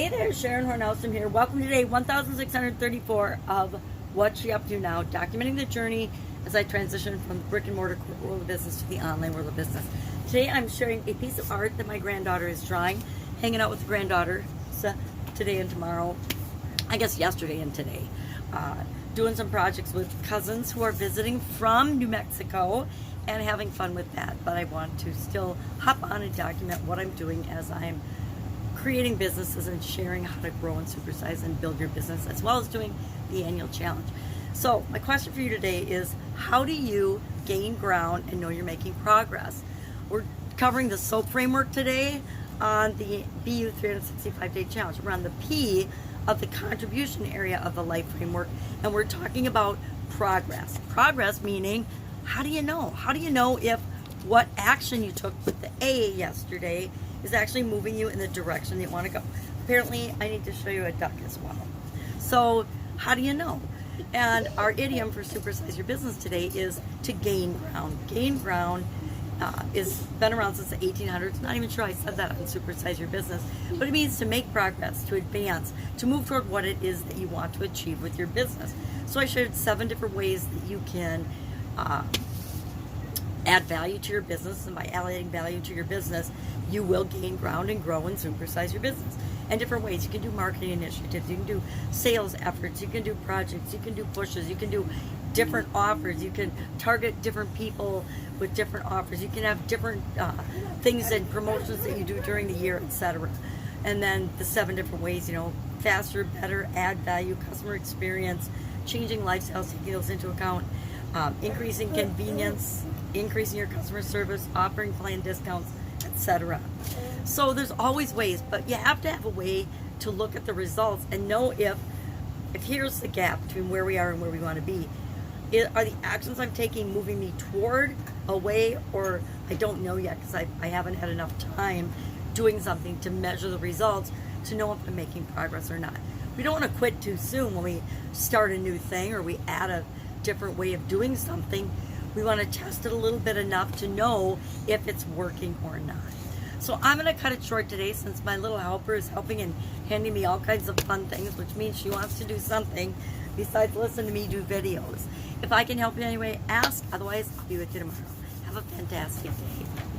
Hey there, Sharon Horne-Ellstrom here. Welcome to day 1634 of What's She Up To Now, documenting the journey as I transition from the brick and mortar world of business to the online world of business. Today I'm sharing a piece of art that my granddaughter is drawing, hanging out with the granddaughter today and tomorrow, I guess yesterday and today. Doing some projects with cousins who are visiting from New Mexico and having fun with that. But I want to still hop on and document what I'm doing as I'm creating businesses and sharing how to grow and supersize and build your business, as well as doing the annual challenge. So my question for you today is, how do you gain ground and know you're making progress? We're covering the SOAP framework today on the BU 365-day challenge. We're on the P of the contribution area of the life framework, and we're talking about progress. Progress meaning, how do you know? How do you know if what action you took with the A yesterday is actually moving you in the direction that you want to go? Apparently, I need to show you a duck as well. So, how do you know? And our idiom for supersize your business today is to gain ground. Gain ground is been around since the 1800s. Not even sure I said that on supersize your business, but it means to make progress, to advance, to move toward what it is that you want to achieve with your business. So I shared 7 different ways that you can add value to your business, and by adding value to your business, you will gain ground and grow and supersize your business. And different ways. You can do marketing initiatives, you can do sales efforts, you can do projects, you can do pushes, you can do different offers, you can target different people with different offers, you can have different things and promotions that you do during the year, etc. And then the 7 different ways, faster, better, add value, customer experience, changing lifestyles, taking those into account, increasing convenience, increasing your customer service, offering plan discounts, etc. So there's always ways, but you have to have a way to look at the results and know if here's the gap between where we are and where we want to be. Are the actions I'm taking moving me toward, away, or I don't know yet because I haven't had enough time doing something to measure the results to know if I'm making progress or not. We don't want to quit too soon when we start a new thing or we add a different way of doing something. We want to test it a little bit enough to know if it's working or not. So I'm going to cut it short today since my little helper is helping and handing me all kinds of fun things, which means she wants to do something besides listen to me do videos. If I can help you in any way, ask. Otherwise, I'll be with you tomorrow. Have a fantastic day.